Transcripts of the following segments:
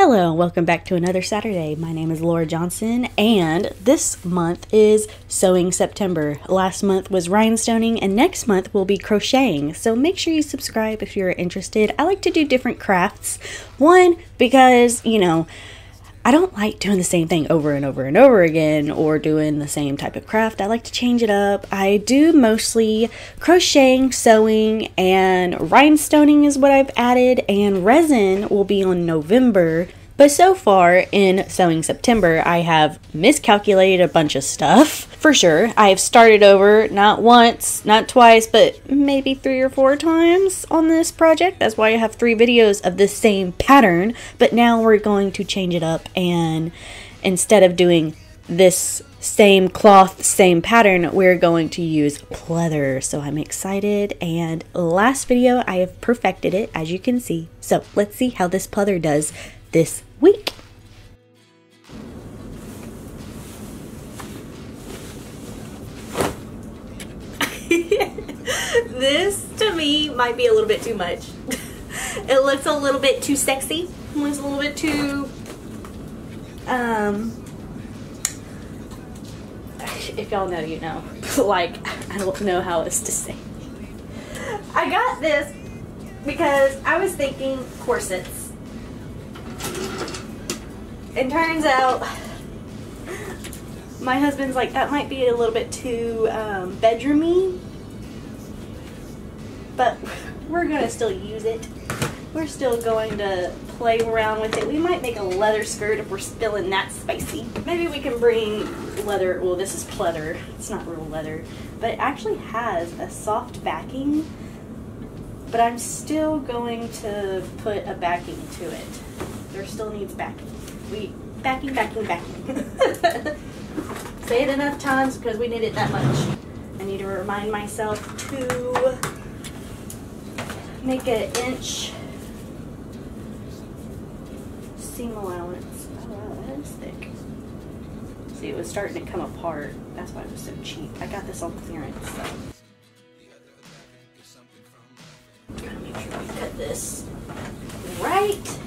Hello, welcome back to another Saturday. My name is Laura Johnson, and this month is Sewing September. Last month was rhinestoning, and next month will be crocheting. So make sure you subscribe if you're interested. I like to do different crafts. One, because, I don't like doing the same thing over and over and over again or doing the same type of craft. I like to change it up. I do mostly crocheting, sewing, and rhinestoning is what I've added, and resin will be on November. But so far in Sewing September, I have miscalculated a bunch of stuff. For sure, I have started over not once, not twice, but maybe 3 or 4 times on this project. That's why I have 3 videos of the same pattern. But now we're going to change it up, and instead of doing this same cloth, same pattern, we're going to use pleather. So I'm excited, and last video I have perfected it, as you can see. So let's see how this pleather does this week. This to me might be a little bit too much. It looks a little bit too sexy. It looks a little bit too if y'all know, you know. Like, I don't know how else to say. I got this because I was thinking corsets. And turns out my husband's like, that might be a little bit too bedroomy, but we're gonna still use it. We're still going to play around with it. We might make a leather skirt if we're feeling that spicy. Maybe we can bring leather. Well, this is pleather. It's not real leather, but it actually has a soft backing, but I'm still going to put a backing to it. There still needs backing. Backing. Say it enough times because we need it that much. I need to remind myself to make an inch seam allowance. Oh wow, that is thick. See, it was starting to come apart. That's why it was so cheap. I got this on clearance, so. Gotta make sure we cut this right.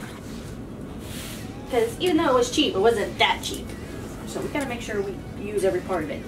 Because even though it was cheap, it wasn't that cheap. So we gotta make sure we use every part of it.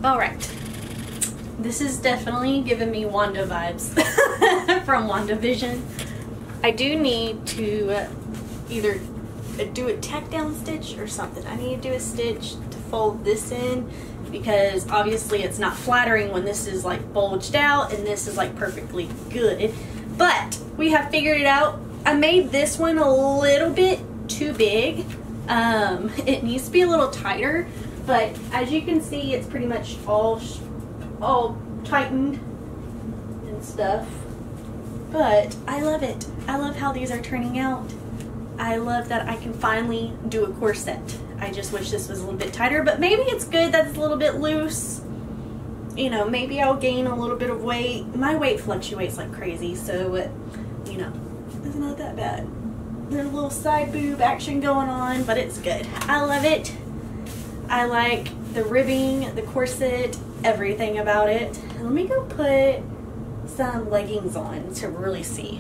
Alright. This is definitely giving me Wanda vibes from WandaVision. I do need to either do a tack down stitch or something. I need to do a stitch to fold this in, because obviously it's not flattering when this is like bulged out and this is like perfectly good. But we have figured it out. I made this one a little bit too big. It needs to be a little tighter, but as you can see, it's pretty much all tightened and stuff. But I love it. I love how these are turning out. I love that I can finally do a corset. I just wish this was a little bit tighter, but maybe it's good that it's a little bit loose. You know, maybe I'll gain a little bit of weight. My weight fluctuates like crazy, so, you know, it's not that bad. There's a little side boob action going on, but it's good. I love it. I like the ribbing, the corset, everything about it. Let me go put some leggings on to really see.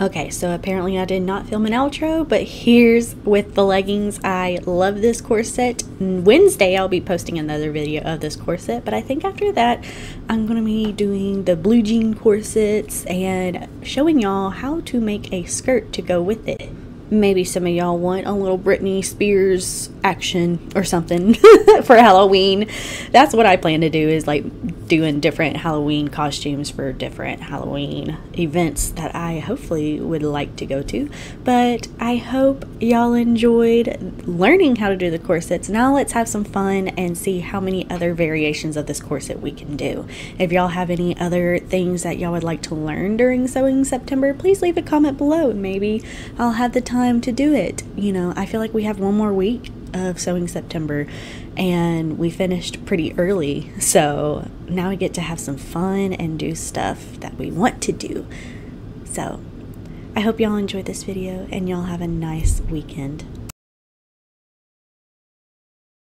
Okay, so apparently I did not film an outro, but here's with the leggings. I love this corset. Wednesday I'll be posting another video of this corset, but I think after that I'm going to be doing the blue jean corsets and showing y'all how to make a skirt to go with it. Maybe some of y'all want a little Britney Spears action or something for Halloween. That's what I plan to do, is like doing different Halloween costumes for different Halloween events that I hopefully would like to go to. But I hope y'all enjoyed learning how to do the corsets. Now let's have some fun and see how many other variations of this corset we can do. If y'all have any other things that y'all would like to learn during Sewing September, please leave a comment below and maybe I'll have the time to do it. You know, I feel like we have one more week of Sewing September and we finished pretty early, so now we get to have some fun and do stuff that we want to do. So I hope y'all enjoyed this video and y'all have a nice weekend.